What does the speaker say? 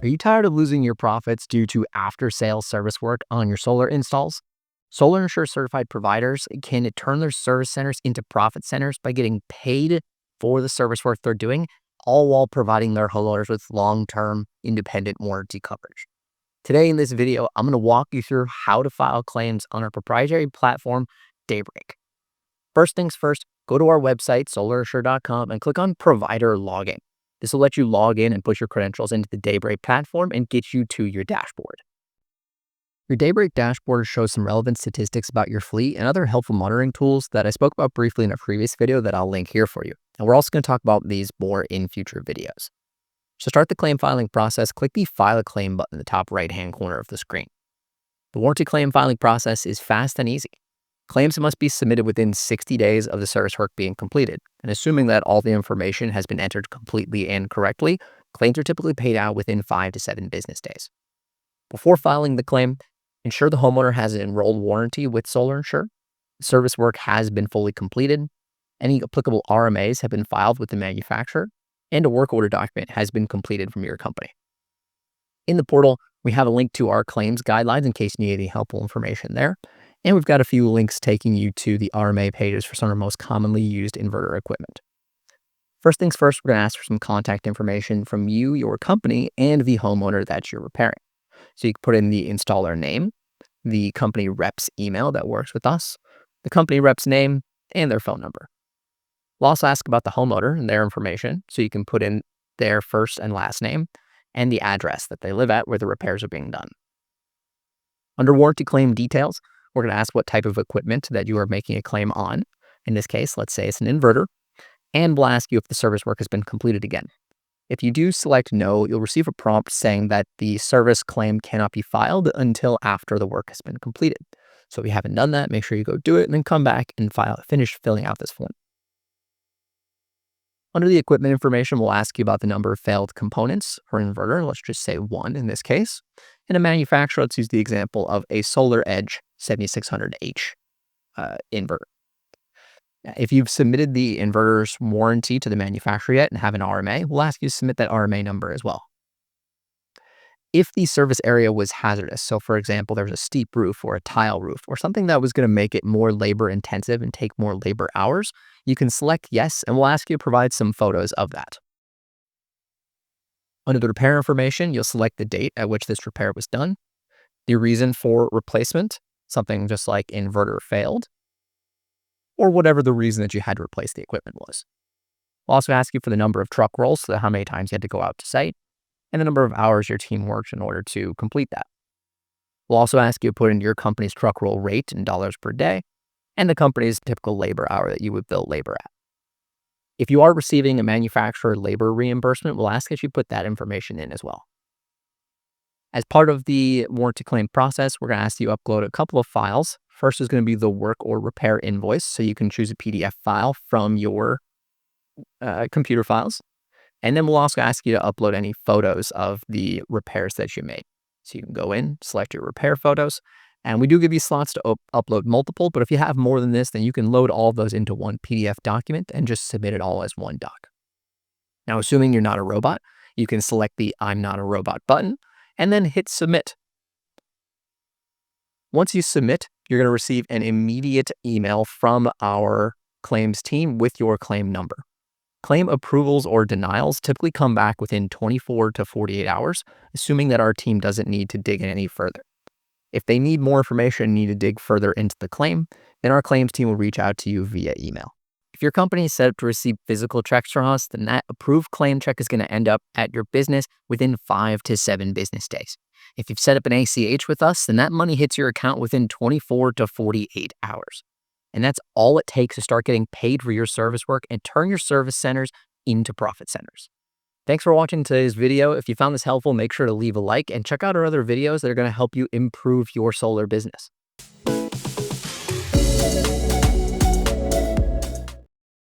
Are you tired of losing your profits due to after-sales service work on your solar installs? Solar Insure Certified Providers can turn their service centers into profit centers by getting paid for the service work they're doing, all while providing their homeowners with long-term independent warranty coverage. Today in this video, I'm going to walk you through how to file claims on our proprietary platform, Daybreak. First things first, go to our website, solarinsure.com, and click on Provider Login. This will let you log in and put your credentials into the Daybreak platform and get you to your dashboard. Your Daybreak dashboard shows some relevant statistics about your fleet and other helpful monitoring tools that I spoke about briefly in a previous video that I'll link here for you. And we're also going to talk about these more in future videos. To start the claim filing process, click the File a Claim button in the top right-hand corner of the screen. The warranty claim filing process is fast and easy. Claims must be submitted within 60 days of the service work being completed, and assuming that all the information has been entered completely and correctly, claims are typically paid out within 5 to 7 business days. Before filing the claim, ensure the homeowner has an enrolled warranty with Solar Insure, service work has been fully completed, any applicable RMAs have been filed with the manufacturer, and a work order document has been completed from your company. In the portal, we have a link to our claims guidelines in case you need any helpful information there. And we've got a few links taking you to the RMA pages for some of our most commonly used inverter equipment. First things first, we're going to ask for some contact information from you, your company, and the homeowner that you're repairing. So you can put in the installer name, the company rep's email that works with us, the company rep's name, and their phone number. We'll also ask about the homeowner and their information, so you can put in their first and last name and the address that they live at where the repairs are being done. Under warranty claim details, we're going to ask what type of equipment that you are making a claim on. In this case, let's say it's an inverter, and we'll ask you if the service work has been completed again. If you do select no, you'll receive a prompt saying that the service claim cannot be filed until after the work has been completed. So if you haven't done that, make sure you go do it and then come back and finish filling out this form. Under the equipment information, we'll ask you about the number of failed components for an inverter. Let's just say 1 in this case. In a manufacturer, let's use the example of a Solar Edge 7600H inverter. If you've submitted the inverter's warranty to the manufacturer yet and have an RMA, we'll ask you to submit that RMA number as well. If the service area was hazardous, so for example, there was a steep roof or a tile roof or something that was going to make it more labor intensive and take more labor hours, you can select yes, and we'll ask you to provide some photos of that. Under the repair information, you'll select the date at which this repair was done, the reason for replacement, something just like inverter failed, or whatever the reason that you had to replace the equipment was. We'll also ask you for the number of truck rolls, so how many times you had to go out to site, and the number of hours your team worked in order to complete that. We'll also ask you to put in your company's truck roll rate in dollars per day, and the company's typical labor hour that you would bill labor at. If you are receiving a manufacturer labor reimbursement, we'll ask that you put that information in as well. As part of the warranty claim process, we're going to ask you to upload a couple of files. First is going to be the work or repair invoice, so you can choose a PDF file from your computer files. And then we'll also ask you to upload any photos of the repairs that you made. So you can go in, select your repair photos, and we do give you slots to upload multiple, but if you have more than this, then you can load all of those into one PDF document and just submit it all as one doc. Now, assuming you're not a robot, you can select the I'm not a robot button and then hit submit. Once you submit, you're going to receive an immediate email from our claims team with your claim number. Claim approvals or denials typically come back within 24 to 48 hours, assuming that our team doesn't need to dig in any further. If they need more information and need to dig further into the claim, then our claims team will reach out to you via email. If your company is set up to receive physical checks from us, then that approved claim check is going to end up at your business within 5 to 7 business days. If you've set up an ACH with us, then that money hits your account within 24 to 48 hours. And that's all it takes to start getting paid for your service work and turn your service centers into profit centers. Thanks for watching today's video. If you found this helpful, make sure to leave a like and check out our other videos that are going to help you improve your solar business.